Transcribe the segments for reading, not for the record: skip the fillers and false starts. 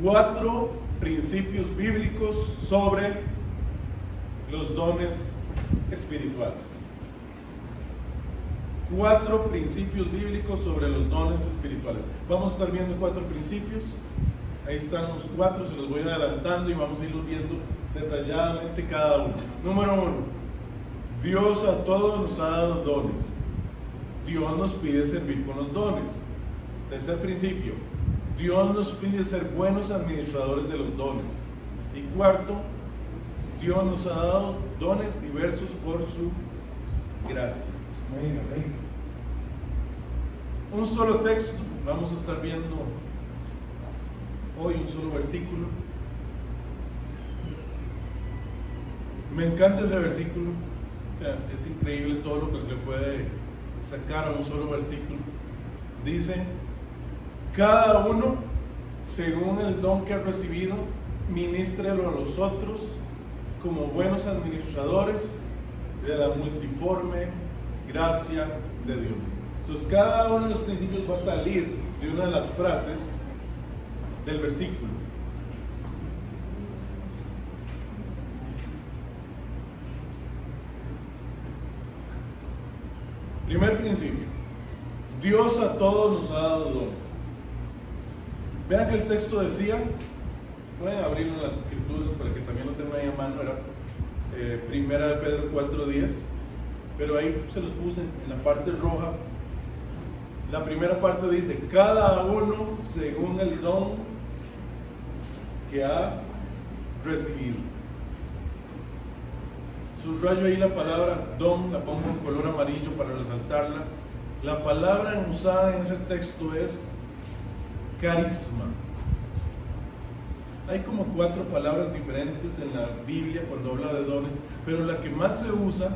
4 principios bíblicos sobre los dones espirituales. 4 principios bíblicos sobre los dones espirituales. Vamos a estar viendo 4 principios. Ahí están los 4, se los voy adelantando y vamos a irlos viendo detalladamente cada uno. Número 1. Dios a todos nos ha dado dones. Dios nos pide servir con los dones. Tercer principio. Dios nos pide ser buenos administradores de los dones. Y cuarto, Dios nos ha dado dones diversos por su gracia. Un solo texto, vamos a estar viendo hoy un solo versículo. Me encanta ese versículo, o sea, es increíble todo lo que se le puede sacar a un solo versículo. Dice: cada uno, según el don que ha recibido, ministrelo a los otros como buenos administradores de la multiforme gracia de Dios. Entonces, cada uno de los principios va a salir de una de las frases del versículo. Primer principio: Dios a todos nos ha dado dones. Vean que el texto decía, pueden abrirlo en las escrituras para que también lo tengan ahí a mano, era Primera de Pedro 4:10, pero ahí se los puse en la parte roja. La primera parte dice: cada uno según el don que ha recibido. Subrayo ahí la palabra don, la pongo en color amarillo para resaltarla. La palabra usada en ese texto es carisma. Hay como 4 palabras diferentes en la Biblia cuando habla de dones, pero la que más se usa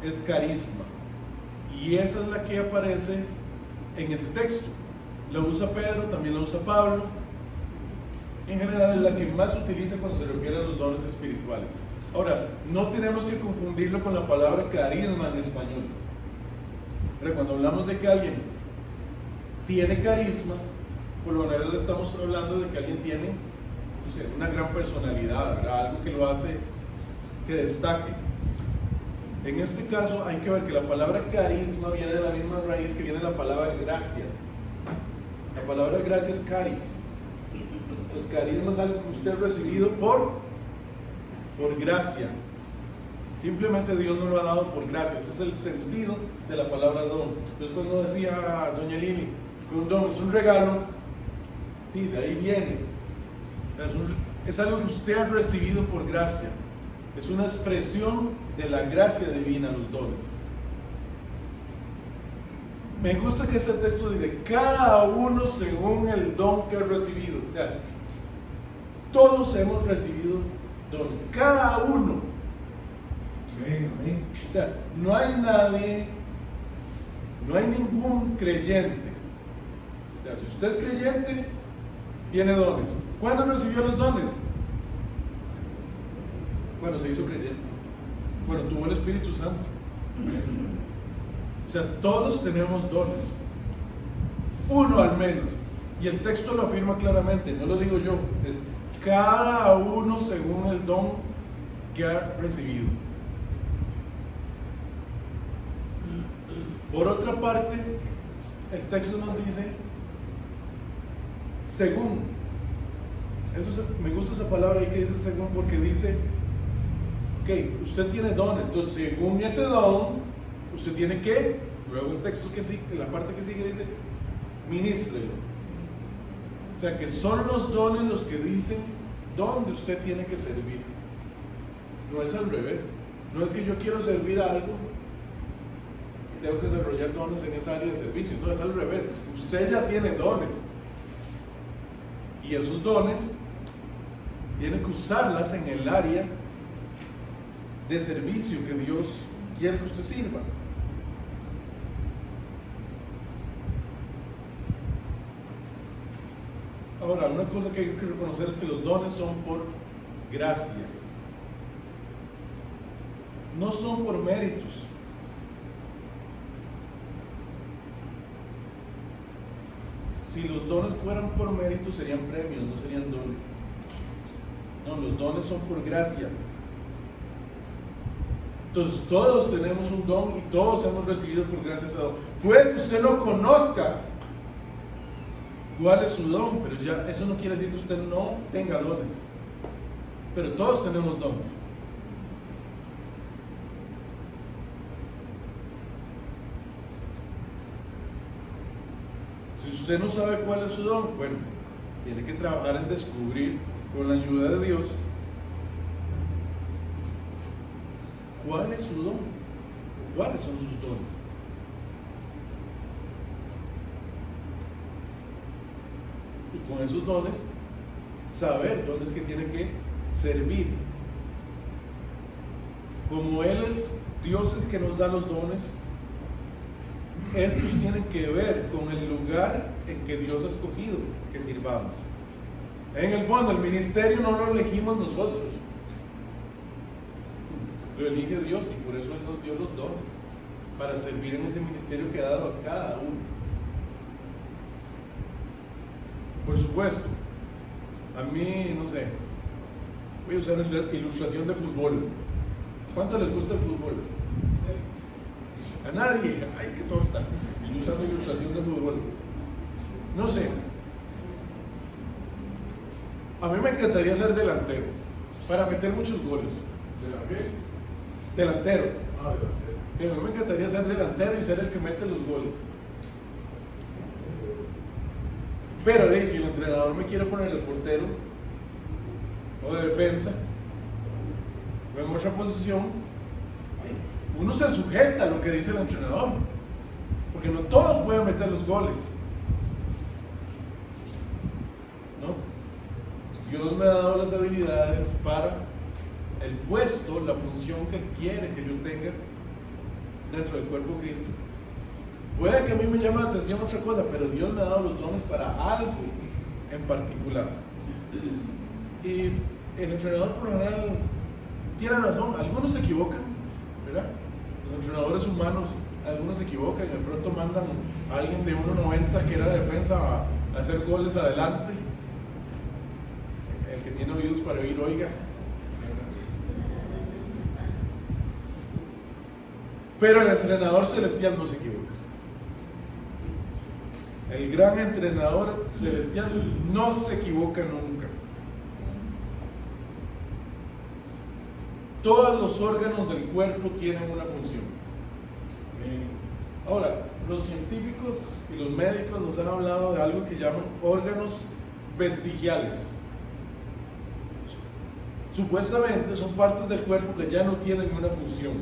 es carisma. Y esa es la que aparece en ese texto. La usa Pedro, también la usa Pablo. En general es la que más se utiliza cuando se refiere a los dones espirituales. Ahora, no tenemos que confundirlo con la palabra carisma en español. Pero cuando hablamos de que alguien tiene carisma, por lo general estamos hablando de que alguien tiene, no sé, una gran personalidad, ¿verdad? Algo que lo hace que destaque. En este caso hay que ver que la palabra carisma viene de la misma raíz que viene la palabra gracia. La palabra gracia es caris. Entonces carisma es algo que usted ha recibido por gracia. Simplemente Dios nos lo ha dado por gracia. Ese es el sentido de la palabra don. Entonces cuando decía doña Lili que un don es un regalo, sí, de ahí viene. Es algo que usted ha recibido por gracia. Es una expresión de la gracia divina, los dones. Me gusta que ese texto dice: cada uno según el don que ha recibido. O sea, todos hemos recibido dones. Cada uno. O sea, no hay nadie, no hay ningún creyente. O sea, si usted es creyente, tiene dones. ¿Cuándo recibió los dones? Bueno, se hizo creyente. Bueno, tuvo el Espíritu Santo. O sea, todos tenemos dones. Uno al menos. Y el texto lo afirma claramente, no lo digo yo. Es cada uno según el don que ha recibido. Por otra parte, el texto nos dice según. Me gusta esa palabra ahí que dice según, porque dice: ok, usted tiene dones, entonces según ese don, usted tiene que, luego el texto que sigue, la parte que sigue dice: ministrelo. O sea que son los dones los que dicen dónde usted tiene que servir. No es al revés. No es que yo quiero servir a algo y tengo que desarrollar dones en esa área de servicio. No, es al revés. Usted ya tiene dones. Y esos dones tiene que usarlas en el área de servicio que Dios quiere que usted sirva. Ahora, una cosa que hay que reconocer es que los dones son por gracia. No son por méritos. si los dones fueran por mérito, serían premios, no serían dones. No, los dones son por gracia. Entonces todos tenemos un don y todos hemos recibido por gracia ese don. Puede que usted no conozca cuál es su don, pero ya eso no quiere decir que usted no tenga dones. Pero todos tenemos dones. Si usted no sabe cuál es su don, bueno, tiene que trabajar en descubrir con la ayuda de Dios cuál es su don, cuáles son sus dones. Y con esos dones, saber dónde es que tiene que servir. Como Él es Dios el que nos da los dones, estos tienen que ver con el lugar en que Dios ha escogido que sirvamos. En el fondo, el ministerio no lo elegimos nosotros, lo elige Dios, y por eso Él nos dio los dones para servir en ese ministerio que ha dado a cada uno. Por supuesto, a mí, no sé, voy a usar la ilustración de fútbol. ¿Cuánto les gusta el fútbol? A nadie. ¡Ay, qué torta! Yo usando ilustración de fútbol. No sé. A mí me encantaría ser delantero para meter muchos goles. Delantero. Sí, a mí me encantaría ser delantero y ser el que mete los goles. Pero si el entrenador me quiere poner el portero o de defensa o en otra posición, uno se sujeta a lo que dice el entrenador, porque no todos pueden meter los goles, ¿no? Dios me ha dado las habilidades para el puesto, la función que Él quiere que yo tenga dentro del cuerpo de Cristo. Puede que a mí me llame la atención otra cosa, pero Dios me ha dado los dones para algo en particular. Y el entrenador por lo general tiene razón, algunos se equivocan, ¿verdad? Los entrenadores humanos, algunos se equivocan y de pronto mandan a alguien de 1.90 que era defensa a hacer goles adelante. El que tiene oídos para oír, oiga. Pero el entrenador celestial no se equivoca. El gran entrenador celestial no se equivoca nunca. Todos los órganos del cuerpo tienen una función. Ahora, los científicos y los médicos nos han hablado de algo que llaman órganos vestigiales. Supuestamente son partes del cuerpo que ya no tienen una función.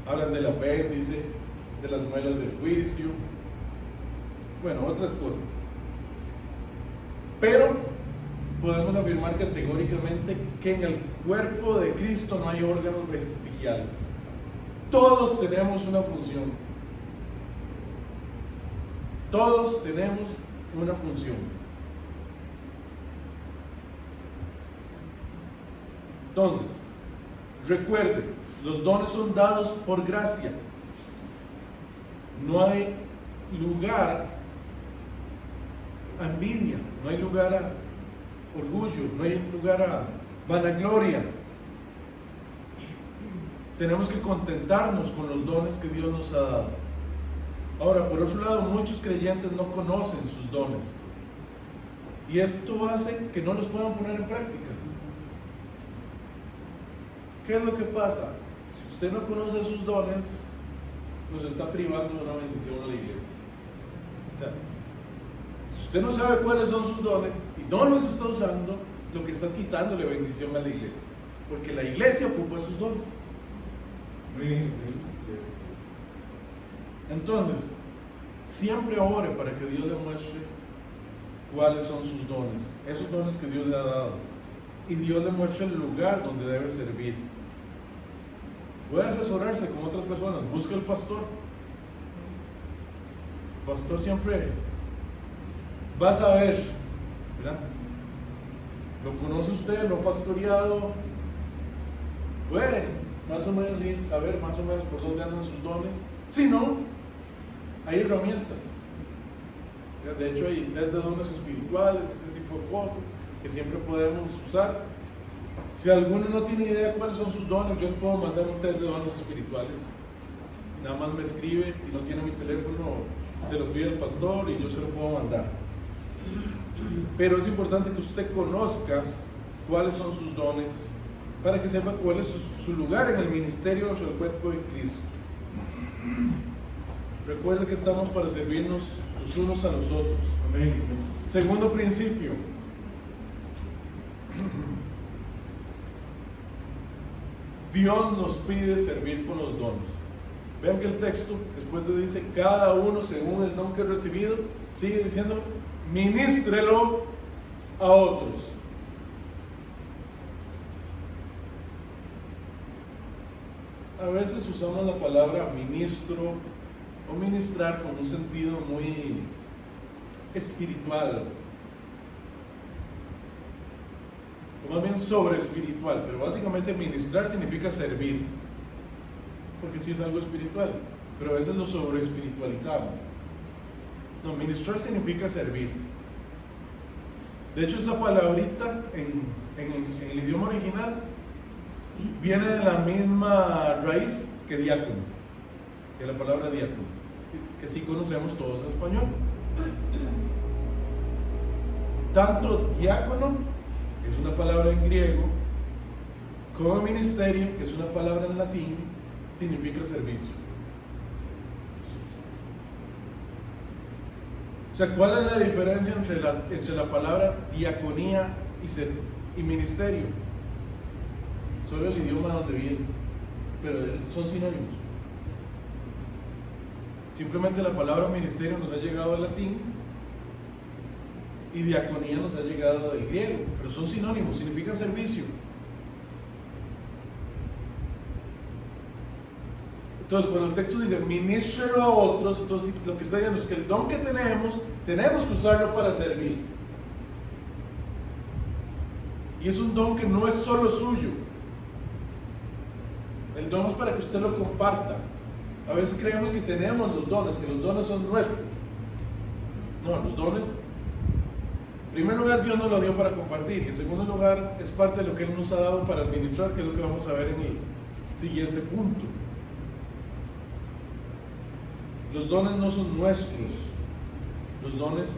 Hablan del apéndice, de las muelas del juicio, bueno, otras cosas. Pero podemos afirmar categóricamente que en el cuerpo de Cristo no hay órganos vestigiales. Todos tenemos una función. Todos tenemos una función. Entonces, recuerde, los dones son dados por gracia. No hay lugar a envidia, no hay lugar a orgullo, no hay lugar a vanagloria. Tenemos que contentarnos con los dones que Dios nos ha dado. Ahora, por otro lado, muchos creyentes no conocen sus dones. Y esto hace que no los puedan poner en práctica. ¿Qué es lo que pasa? Si usted no conoce sus dones, nos está privando de una bendición a la iglesia. O sea, si usted no sabe cuáles son sus dones y no los está usando, lo que está es quitándole bendición a la iglesia. Porque la iglesia ocupa sus dones. Entonces, siempre ore para que Dios le muestre cuáles son sus dones, esos dones que Dios le ha dado, y Dios le muestre el lugar donde debe servir. Puede asesorarse con otras personas, busque al pastor. El pastor siempre va a saber, ¿verdad? Lo conoce usted, lo ha pastoreado, puede más o menos ir, saber más o menos por dónde andan sus dones. Si no, hay herramientas. De hecho, hay test de dones espirituales, este tipo de cosas que siempre podemos usar. Si alguno no tiene idea de cuáles son sus dones, yo le puedo mandar un test de dones espirituales. Nada más me escribe, si no tiene mi teléfono, se lo pide el pastor y yo se lo puedo mandar. Pero es importante que usted conozca cuáles son sus dones, para que sepa cuál es su lugar en el ministerio o el cuerpo de Cristo. Recuerde que estamos para servirnos los unos a los otros. Amén. Segundo principio. Dios nos pide servir con los dones. Vean que el texto después de dice cada uno según el don que ha recibido, sigue diciendo ministrelo a otros. A veces usamos la palabra ministro o ministrar con un sentido muy espiritual, o más bien sobre espiritual, pero básicamente ministrar significa servir, porque sí es algo espiritual, pero a veces lo sobre espiritualizamos. No, ministrar significa servir. De hecho, esa palabrita en el idioma original viene de la misma raíz que diácono, que la palabra diácono, que sí conocemos todos en español. Tanto diácono, que es una palabra en griego, como ministerio, que es una palabra en latín, significa servicio. O sea, ¿cuál es la diferencia entre la palabra diaconía y ministerio? Solo el idioma donde viene, pero son sinónimos. Simplemente la palabra ministerio nos ha llegado del latín y diaconía nos ha llegado del griego, pero son sinónimos, significan servicio. Entonces, cuando el texto dice ministro a otros, entonces lo que está diciendo es que el don que tenemos que usarlo para servir. Y es un don que no es solo suyo. El don es para que usted lo comparta. A veces creemos que tenemos los dones, que los dones son nuestros. No, los dones, en primer lugar, Dios nos lo dio para compartir. Y en segundo lugar, es parte de lo que Él nos ha dado para administrar, que es lo que vamos a ver en el siguiente punto. Los dones no son nuestros. Los dones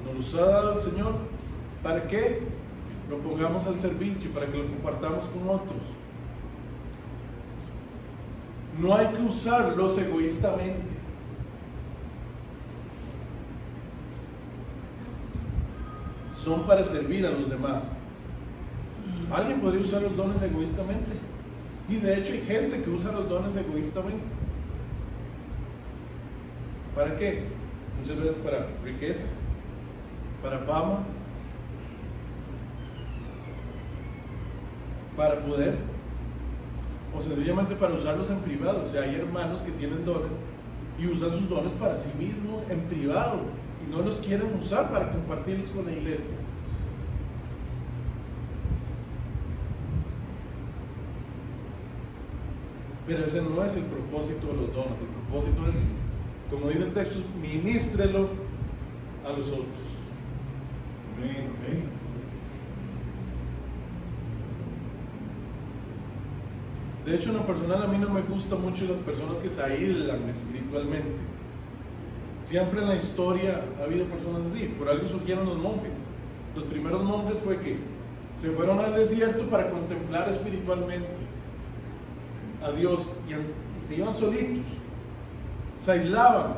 nos los ha dado el Señor. ¿Para qué? Lo pongamos al servicio, para que lo compartamos con otros. No hay que usarlos egoístamente. Son para servir a los demás. Alguien podría usar los dones egoístamente. Y de hecho hay gente que usa los dones egoístamente. ¿Para qué? Muchas veces para riqueza, para fama, para poder, o sencillamente para usarlos en privado. O sea, hay hermanos que tienen dones y usan sus dones para sí mismos en privado y no los quieren usar para compartirlos con la iglesia. Pero ese no es el propósito de los dones. El propósito es, como dice el texto, ministrelo a los otros. Amén, amén. De hecho, en lo personal, a mí no me gustan mucho las personas que se aíslan espiritualmente. Siempre en la historia ha habido personas así. Por algo surgieron los monjes. Los primeros monjes fue que se fueron al desierto para contemplar espiritualmente a Dios y se iban solitos, se aislaban,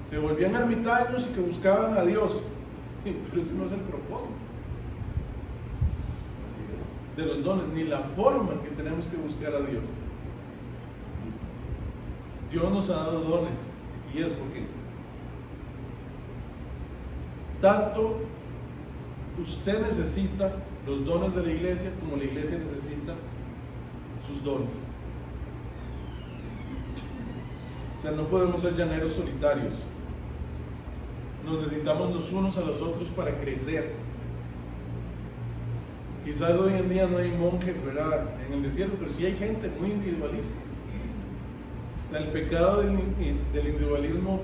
se volvían ermitaños y que buscaban a Dios. Pero ese no es el propósito de los dones, ni la forma en que tenemos que buscar a Dios. Dios nos ha dado dones, y es porque tanto usted necesita los dones de la iglesia como la iglesia necesita sus dones. O sea, no podemos ser llaneros solitarios. Nos necesitamos los unos a los otros para crecer. Quizás hoy en día no hay monjes, ¿verdad?, en el desierto, pero sí hay gente muy individualista. El pecado del individualismo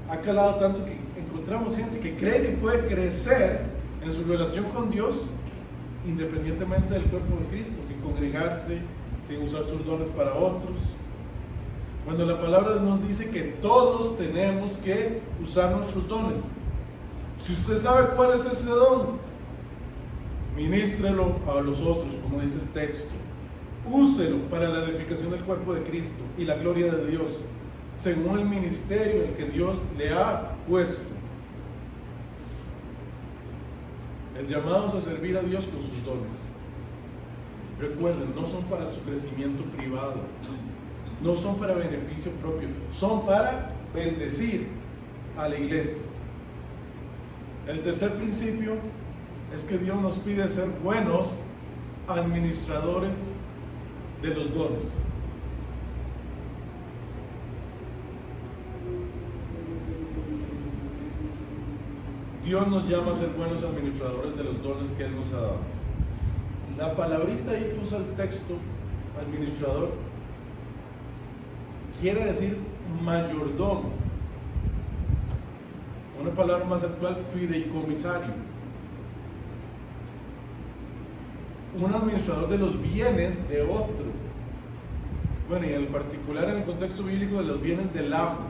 ha calado tanto que encontramos gente que cree que puede crecer en su relación con Dios independientemente del cuerpo de Cristo, sin congregarse, sin usar sus dones para otros. Cuando la palabra nos dice que todos tenemos que usar nuestros dones. Si usted sabe cuál es ese don, ministrelo a los otros, como dice el texto. Úselo para la edificación del cuerpo de Cristo y la gloria de Dios, según el ministerio en el que Dios le ha puesto. El llamado es a servir a Dios con sus dones. Recuerden, no son para su crecimiento privado, no son para beneficio propio, son para bendecir a la iglesia. El tercer principio es que Dios nos pide ser buenos administradores de los dones. Dios nos llama a ser buenos administradores de los dones que Él nos ha dado. La palabrita ahí que usa el texto, administrador, quiere decir mayordomo. Una palabra más actual, fideicomisario. Un administrador de los bienes de otro. Bueno, y en particular en el contexto bíblico de los bienes del amo.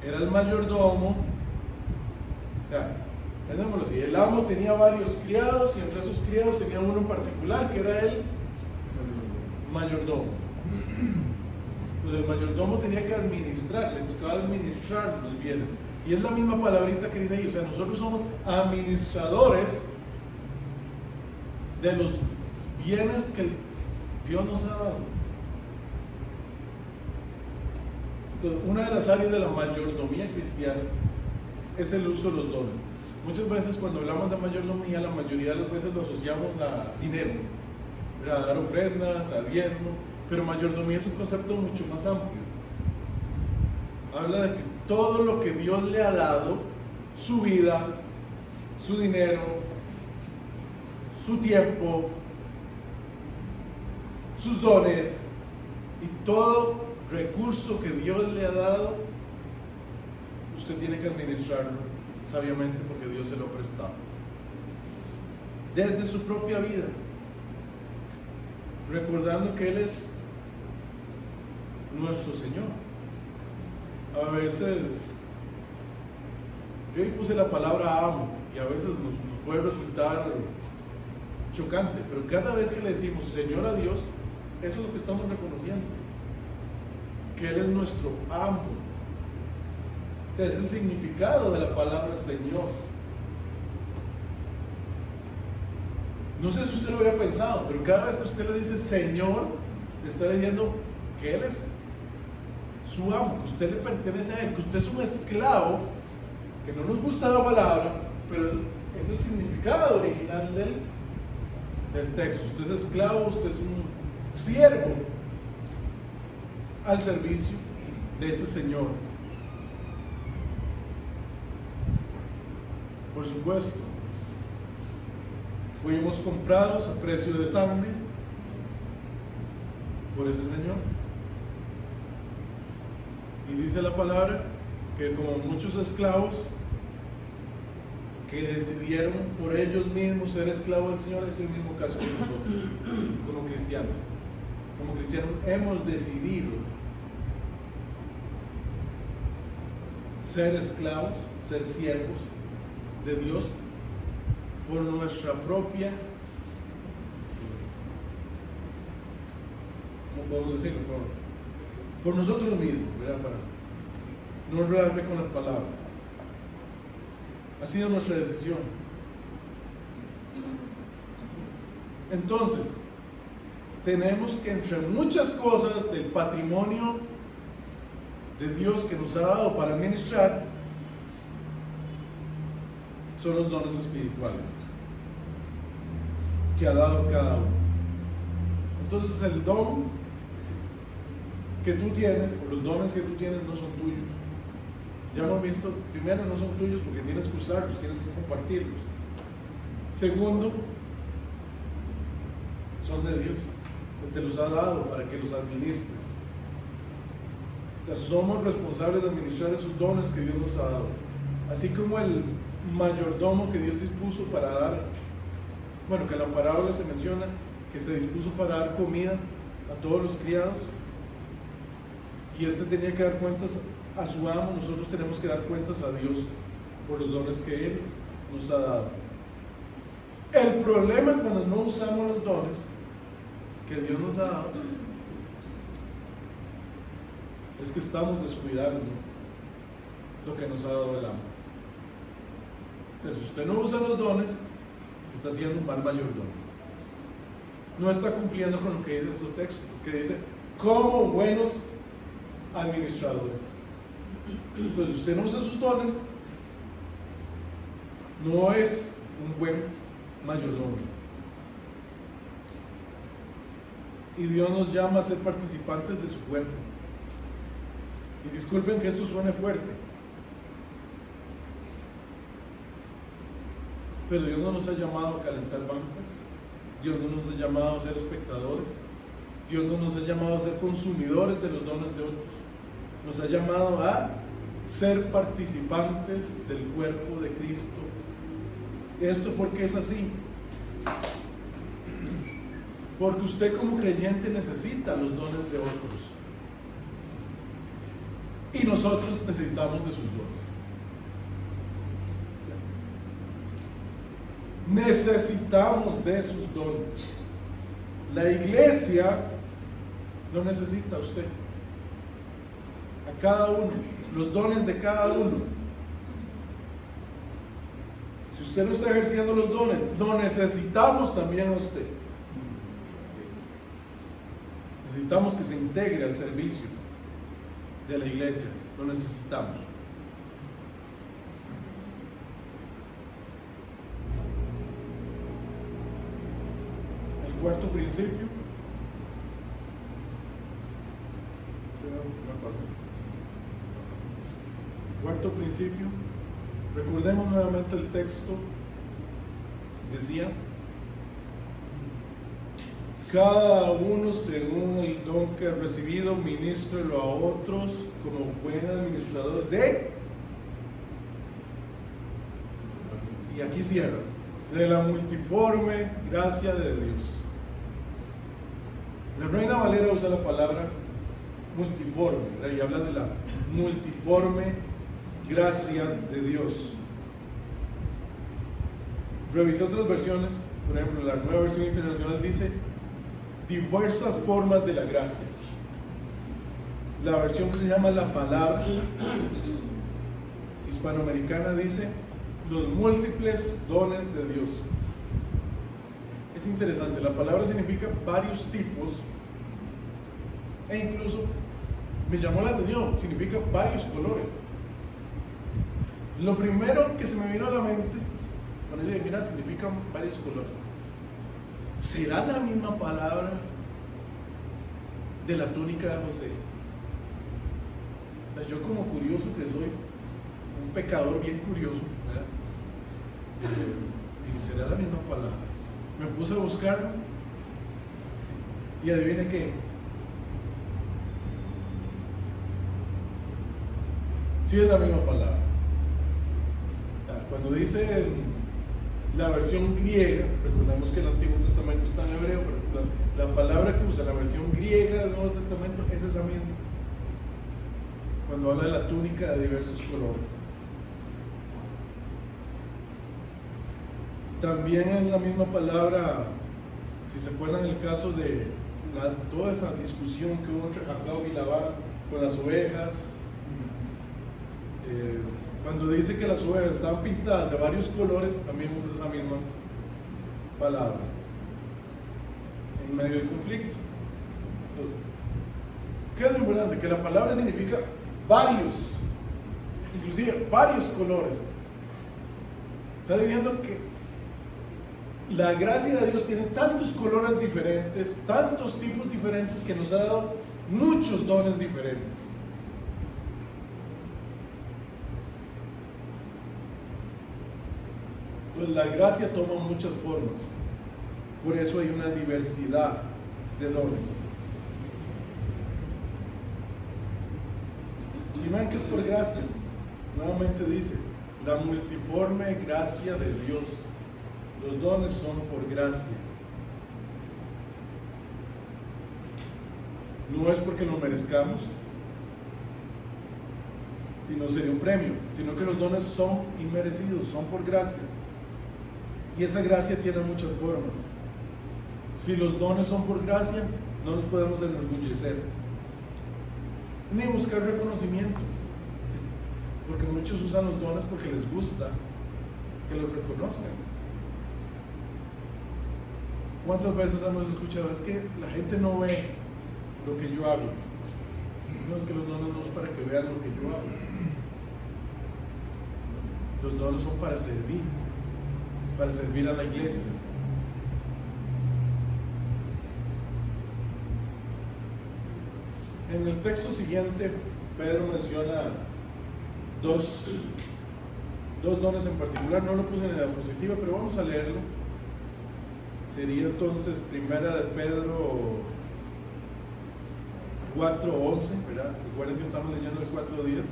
Era el mayordomo. O sea, pensémoslo así, el amo tenía varios criados y entre esos criados tenía uno en particular que era el mayordomo. Pues el mayordomo tenía que administrar, le tocaba administrar los bienes. Y es la misma palabrita que dice ahí, o sea, nosotros somos administradores de los bienes que Dios nos ha dado. Entonces, una de las áreas de la mayordomía cristiana es el uso de los dones. Muchas veces cuando hablamos de mayordomía, la mayoría de las veces lo asociamos a dinero, a dar ofrendas, a diezmo, pero mayordomía es un concepto mucho más amplio. Habla de que todo lo que Dios le ha dado, su vida, su dinero, su tiempo, sus dones y todo recurso que Dios le ha dado, usted tiene que administrarlo sabiamente porque Dios se lo ha prestado. Desde su propia vida, recordando que Él es nuestro Señor. A veces, yo ahí puse la palabra amo y a veces nos puede resultar chocante, pero cada vez que le decimos Señor a Dios, eso es lo que estamos reconociendo, que Él es nuestro amo. O sea, es el significado de la palabra Señor. No sé si usted lo había pensado, pero cada vez que usted le dice Señor, le está diciendo que Él es su amo, que usted le pertenece a Él, que usted es un esclavo, que no nos gusta la palabra, pero es el significado original del texto. Usted es esclavo, usted es un siervo al servicio de ese Señor. Por supuesto, fuimos comprados a precio de sangre por ese Señor. Y dice la palabra que como muchos esclavos que decidieron por ellos mismos ser esclavos del Señor, es el mismo caso que nosotros, como cristianos. Como cristianos hemos decidido ser esclavos, ser siervos de Dios por nuestra propia, ¿cómo podemos decirlo? Por nosotros mismos, ¿verdad? Para no enredarme con las palabras. Ha sido nuestra decisión. Entonces, tenemos que, entre muchas cosas del patrimonio de Dios que nos ha dado para administrar, son los dones espirituales que ha dado cada uno. Entonces el don que tú tienes, o los dones que tú tienes, no son tuyos. Ya hemos visto, primero, no son tuyos porque tienes que usarlos, tienes que compartirlos. Segundo, son de Dios, que te los ha dado para que los administres. Somos responsables de administrar esos dones que Dios nos ha dado. Así como el mayordomo que Dios dispuso para dar, bueno, que en la parábola se menciona que se dispuso para dar comida a todos los criados, y este tenía que dar cuentas a su amo. Nosotros tenemos que dar cuentas a Dios por los dones que Él nos ha dado. El problema cuando no usamos los dones que Dios nos ha dado es que estamos descuidando lo que nos ha dado el amo. Entonces, si usted no usa los dones, está siendo un mal mayordomo. No está cumpliendo con lo que dice su texto, que dice, como buenos administradores. Pues si usted no usa sus dones, no es un buen mayordomo. Y Dios nos llama a ser participantes de su cuerpo. Y disculpen que esto suene fuerte, pero Dios no nos ha llamado a calentar bancas. Dios no nos ha llamado a ser espectadores. Dios no nos ha llamado a ser consumidores de los dones de otros. Nos ha llamado a ser participantes del cuerpo de Cristo. ¿Esto por qué es así? Porque usted como creyente necesita los dones de otros. Y nosotros necesitamos de sus dones. Necesitamos de sus dones. La iglesia lo necesita a usted, a cada uno, los dones de cada uno. Si usted no está ejerciendo los dones, lo necesitamos también a usted. Necesitamos que se integre al servicio de la iglesia, lo necesitamos. El cuarto principio, recordemos nuevamente el texto. Decía, cada uno según el don que ha recibido, ministrelo a otros como buen administrador y aquí cierra, de la multiforme gracia de Dios. La Reina Valera usa la palabra multiforme, y habla de la multiforme gracia de Dios. Revisé otras versiones, por ejemplo, la Nueva Versión Internacional dice diversas formas de la gracia. La versión que se llama La Palabra hispanoamericana dice los múltiples dones de Dios. Es interesante, la palabra significa varios tipos, e incluso me llamó la atención, significa varios colores. Lo primero que se me vino a la mente cuando yo dije, mira, significan varios colores. ¿Será la misma palabra de la túnica de José? O sea, yo como curioso que soy, un pecador bien curioso, ¿verdad? Digo, ¿será la misma palabra? Me puse a buscarlo y adivine qué. Sí es la misma palabra. Cuando dice la versión griega, recordemos que el Antiguo Testamento está en hebreo, pero la palabra que usa la versión griega del Nuevo Testamento es esa misma, cuando habla de la túnica de diversos colores. También es la misma palabra, si se acuerdan el caso de toda esa discusión que hubo entre Jacob y Labán con las ovejas, cuando dice que las ovejas estaban pintadas de varios colores, también usa esa misma palabra en medio del conflicto. ¿Qué es lo importante? Que la palabra significa varios, inclusive varios colores. Está diciendo que la gracia de Dios tiene tantos colores diferentes, tantos tipos diferentes, que nos ha dado muchos dones diferentes. Pues la gracia toma muchas formas, por eso hay una diversidad de dones. Y vean que es por gracia. Nuevamente dice, la multiforme gracia de Dios. Los dones son por gracia. No es porque lo merezcamos, sino sería un premio, sino que los dones son inmerecidos, son por gracia. Y esa gracia tiene muchas formas. Si los dones son por gracia, no nos podemos enorgullecer, ni buscar reconocimiento, porque muchos usan los dones porque les gusta que los reconozcan. ¿Cuántas veces hemos escuchado? Es que la gente no ve lo que yo hago. No, es que los dones no es para que vean lo que yo hago. Los dones son para servir a la iglesia. En el texto siguiente, Pedro menciona dos dones en particular. No lo puse en la diapositiva, pero vamos a leerlo. Sería entonces Primera de Pedro 4:11, ¿verdad? Recuerden que estamos leyendo el 4:10.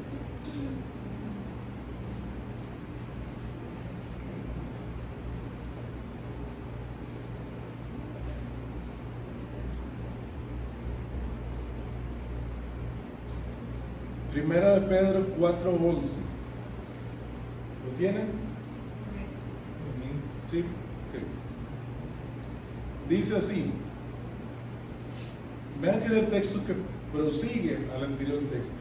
Primera de Pedro 4:11. ¿Lo tienen? Sí. Okay. Dice así. Vean que es el texto que prosigue al anterior texto.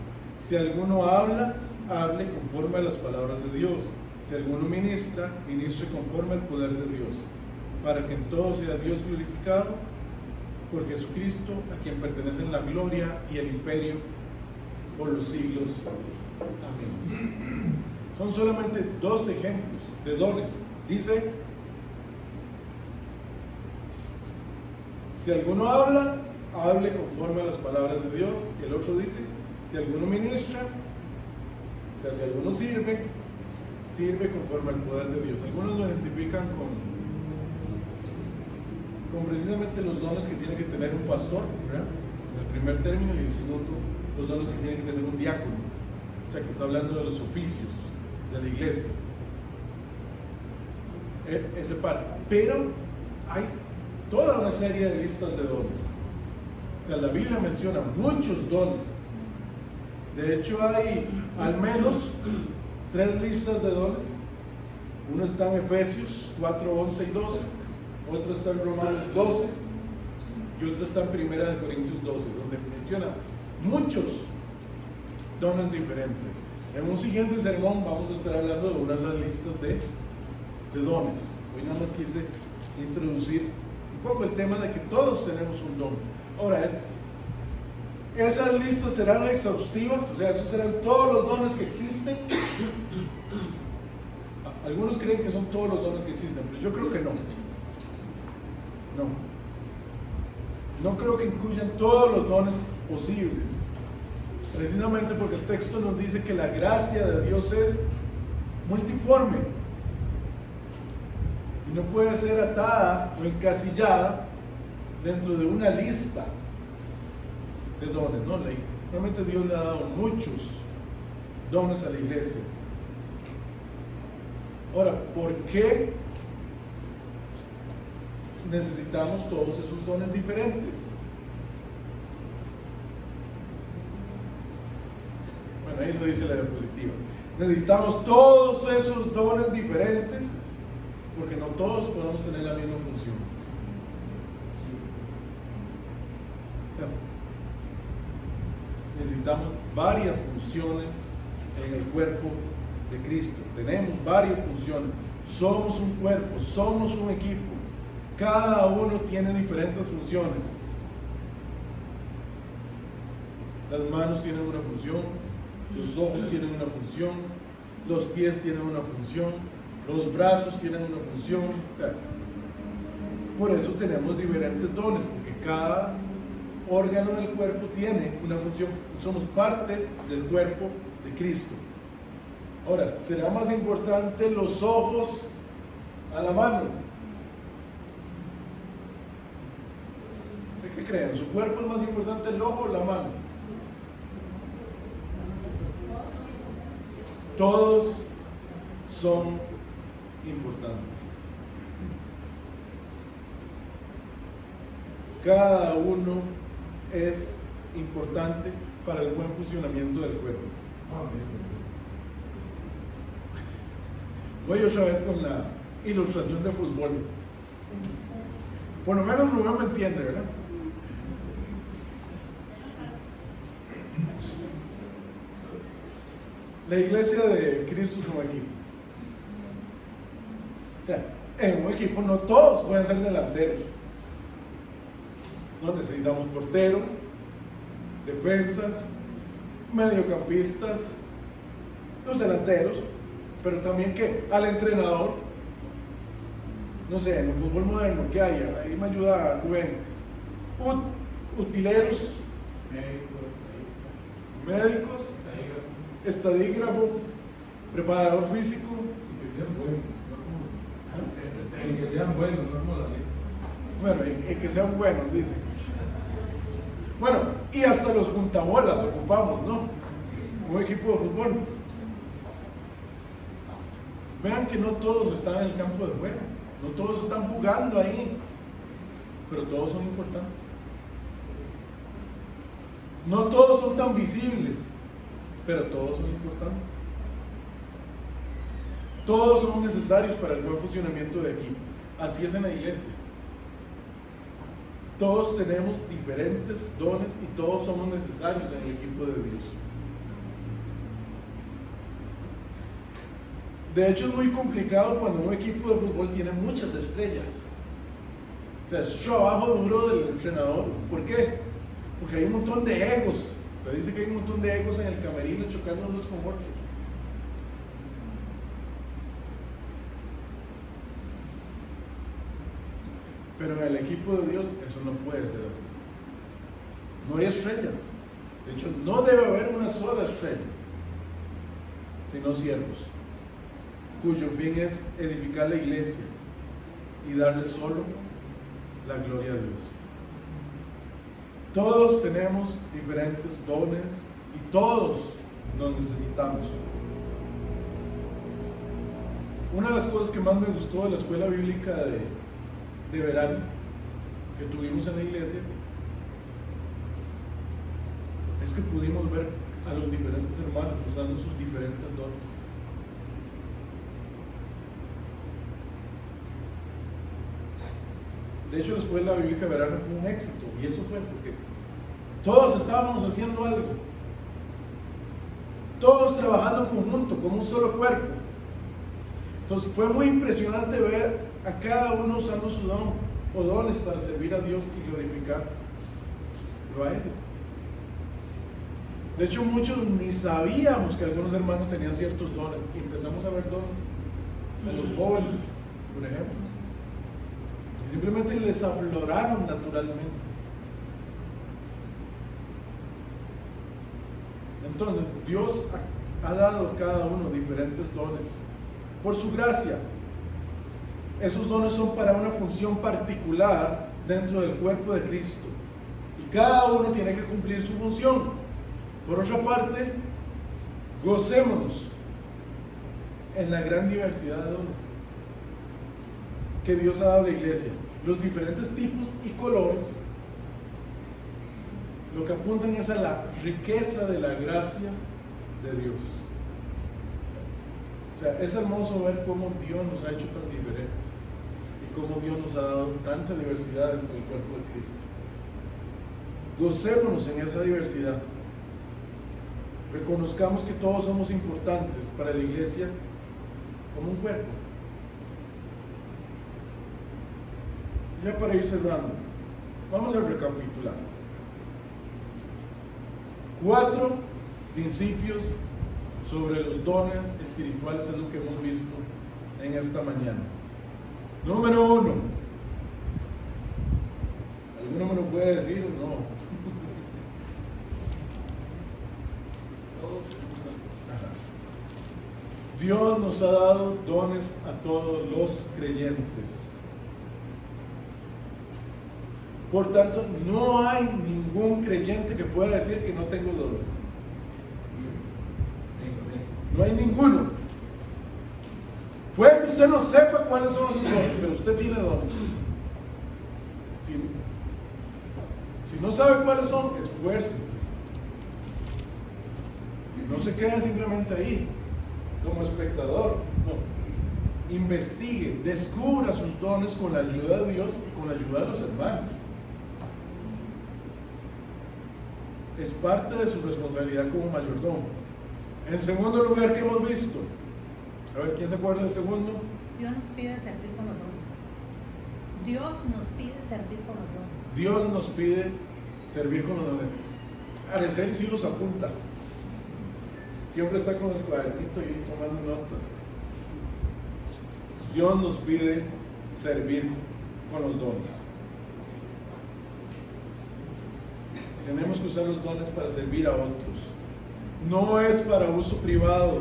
Si alguno habla, hable conforme a las palabras de Dios. Si alguno ministra, ministre conforme al poder de Dios, para que en todo sea Dios glorificado por Jesucristo, a quien pertenecen la gloria y el imperio por los siglos. Amén. Son solamente dos ejemplos de dones. Dice, si alguno habla, hable conforme a las palabras de Dios. Y el otro dice, si alguno ministra, o sea, si alguno sirve conforme al poder de Dios. Algunos lo identifican con precisamente los dones que tiene que tener un pastor, ¿verdad? En el primer término, y el segundo, los dones que tiene que tener un diácono. O sea, que está hablando de los oficios de la iglesia. Ese par. Pero hay toda una serie de listas de dones. O sea, la Biblia menciona muchos dones. De hecho, hay al menos 3 listas de dones. Uno está en Efesios 4:11 y 12, otro está en Romanos 12 y otro está en Primera de Corintios 12, donde menciona muchos dones diferentes. En un siguiente sermón vamos a estar hablando de unas listas de dones. Hoy nada más quise introducir un poco el tema de que todos tenemos un don. Ahora, esas listas serán exhaustivas, o sea, esos serán todos los dones que existen. Algunos creen que son todos los dones que existen, pero yo creo que no. No creo que incluyan todos los dones posibles, precisamente porque el texto nos dice que la gracia de Dios es multiforme y no puede ser atada o encasillada dentro de una lista de dones, ¿no? Realmente Dios le ha dado muchos dones a la iglesia. Ahora, ¿por qué necesitamos todos esos dones diferentes? Bueno, ahí lo dice la diapositiva. Necesitamos todos esos dones diferentes porque no todos podemos tener la misma función. Necesitamos varias funciones en el cuerpo de Cristo. Tenemos varias funciones. Somos un cuerpo, somos un equipo. Cada uno tiene diferentes funciones. Las manos tienen una función, los ojos tienen una función, los pies tienen una función, los brazos tienen una función. O sea, por eso tenemos diferentes dones, porque cada órgano del cuerpo tiene una función. Somos parte del cuerpo de Cristo. Ahora, ¿será más importante los ojos a la mano? ¿Qué creen? ¿Su cuerpo es más importante el ojo o la mano? Todos son importantes. Cada uno es importante para el buen funcionamiento del cuerpo. Voy otra vez con la ilustración de fútbol. Por lo menos Rubén me entiende, ¿verdad? La iglesia de Cristo es un equipo. O sea, en un equipo no todos pueden ser delanteros. No necesitamos portero, defensas, mediocampistas, los delanteros, pero también ¿qué? Al entrenador. No sé, en el fútbol moderno, ¿qué hay? Ahí me ayuda Rubén. Utileros, médicos, estadígrafo, preparador físico. En que sean buenos, no como la ley. Bueno, en que sean buenos, dice. Bueno, y hasta los juntabolas ocupamos, ¿no? Un equipo de fútbol. Vean que no todos están en el campo de juego, no todos están jugando ahí, pero todos son importantes. No todos son tan visibles, pero todos son importantes. Todos son necesarios para el buen funcionamiento de equipo. Así es en la iglesia. Todos tenemos diferentes dones y todos somos necesarios en el equipo de Dios. De hecho, es muy complicado cuando un equipo de fútbol tiene muchas estrellas. O sea, es trabajo duro del entrenador. ¿Por qué? Porque hay un montón de egos. Se dice que hay un montón de egos en el camerino chocando unos con otros. Pero en el equipo de Dios eso no puede ser así. No hay estrellas. De hecho, no debe haber una sola estrella, sino siervos, cuyo fin es edificar la iglesia y darle solo la gloria a Dios. Todos tenemos diferentes dones y todos nos necesitamos. Una de las cosas que más me gustó de la escuela bíblica de verano que tuvimos en la iglesia es que pudimos ver a los diferentes hermanos usando sus diferentes dones. De hecho, la escuela bíblica de verano fue un éxito, y eso fue porque todos estábamos haciendo algo, todos trabajando en conjunto, como un solo cuerpo. Entonces fue muy impresionante ver a cada uno usando su don o dones para servir a Dios y glorificarlo a Él. De hecho, muchos ni sabíamos que algunos hermanos tenían ciertos dones, y empezamos a ver dones de los jóvenes, por ejemplo, y simplemente les afloraron naturalmente. Entonces, Dios ha dado a cada uno diferentes dones por su gracia. Esos dones son para una función particular dentro del cuerpo de Cristo, y cada uno tiene que cumplir su función. Por otra parte, gocémonos en la gran diversidad de dones que Dios ha dado a la iglesia. Los diferentes tipos y colores lo que apuntan es a la riqueza de la gracia de Dios. O sea, es hermoso ver cómo Dios nos ha hecho tan diferentes y cómo Dios nos ha dado tanta diversidad dentro del cuerpo de Cristo. Gocémonos en esa diversidad. Reconozcamos que todos somos importantes para la iglesia como un cuerpo. Ya para ir cerrando, vamos a recapitular. 4 principios sobre los dones espirituales es lo que hemos visto en esta mañana. Número 1. ¿Alguno me lo puede decir o no? Dios nos ha dado dones a todos los creyentes. Por tanto, no hay ningún creyente que pueda decir que no tengo dones. No hay ninguno. Puede que usted no sepa cuáles son sus dones, pero usted tiene dones. Si no sabe cuáles son, esfuércese. No se quede simplemente ahí, como espectador. No. Investigue, descubra sus dones con la ayuda de Dios y con la ayuda de los hermanos. Es parte de su responsabilidad como mayordomo. En segundo lugar, ¿qué hemos visto? A ver, ¿quién se acuerda del segundo? Dios nos pide servir con los dones. Dios nos pide servir con los dones. Dios nos pide servir con los dones. Araceli sí los apunta. Siempre está con el cuadernito y tomando notas. Dios nos pide servir con los dones. Tenemos que usar los dones para servir a otros. No es para uso privado.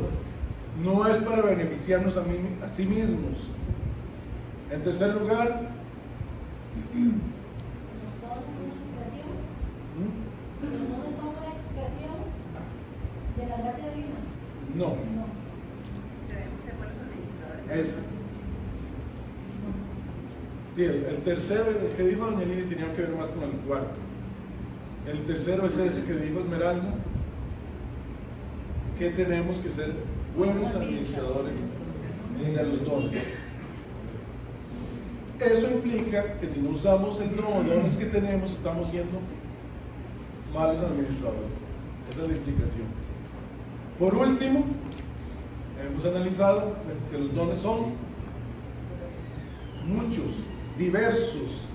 No es para beneficiarnos a sí mismos. En tercer lugar, ¿Los dones son una expresión de la gracia divina? no. Debemos ser buenos administradores. Es, sí, el tercero, el que dijo doña Lili, tenía que ver más con el cuarto. El tercero es ese que dijo Esmeralda, que tenemos que ser buenos administradores de los dones. Eso implica que si no usamos los dones que tenemos, estamos siendo malos administradores. Esa es la implicación. Por último, hemos analizado que los dones son muchos, diversos,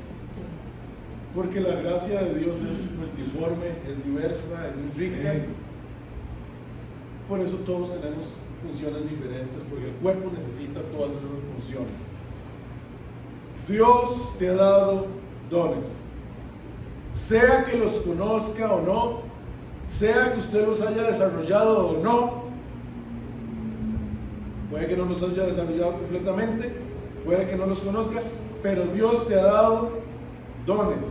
porque la gracia de Dios es multiforme, es diversa, es muy rica. Por eso todos tenemos funciones diferentes, porque el cuerpo necesita todas esas funciones. Dios te ha dado dones, sea que los conozca o no, sea que usted los haya desarrollado o no. Puede que no los haya desarrollado completamente, puede que no los conozca, pero Dios te ha dado dones.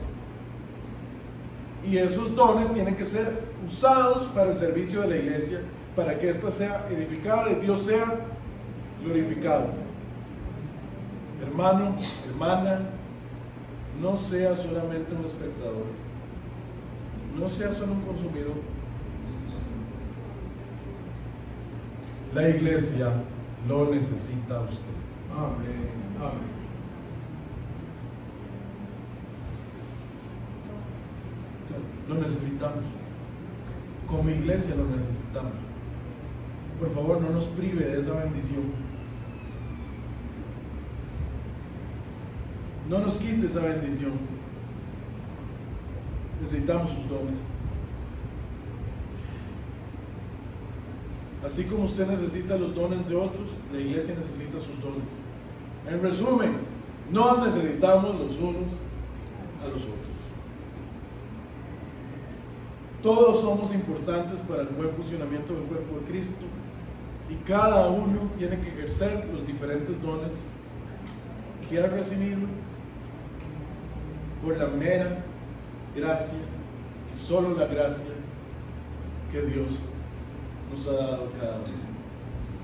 Y esos dones tienen que ser usados para el servicio de la iglesia, para que ésta sea edificada y Dios sea glorificado. Hermano, hermana, no sea solamente un espectador, no sea solo un consumidor. La iglesia lo necesita a usted. Amén. Amén. Lo necesitamos. Como iglesia lo necesitamos. Por favor, no nos prive de esa bendición. No nos quite esa bendición. Necesitamos sus dones. Así como usted necesita los dones de otros, la iglesia necesita sus dones. En resumen, no necesitamos los unos a los otros. Todos somos importantes para el buen funcionamiento del cuerpo de Cristo y cada uno tiene que ejercer los diferentes dones que ha recibido por la mera gracia y solo la gracia que Dios nos ha dado cada uno.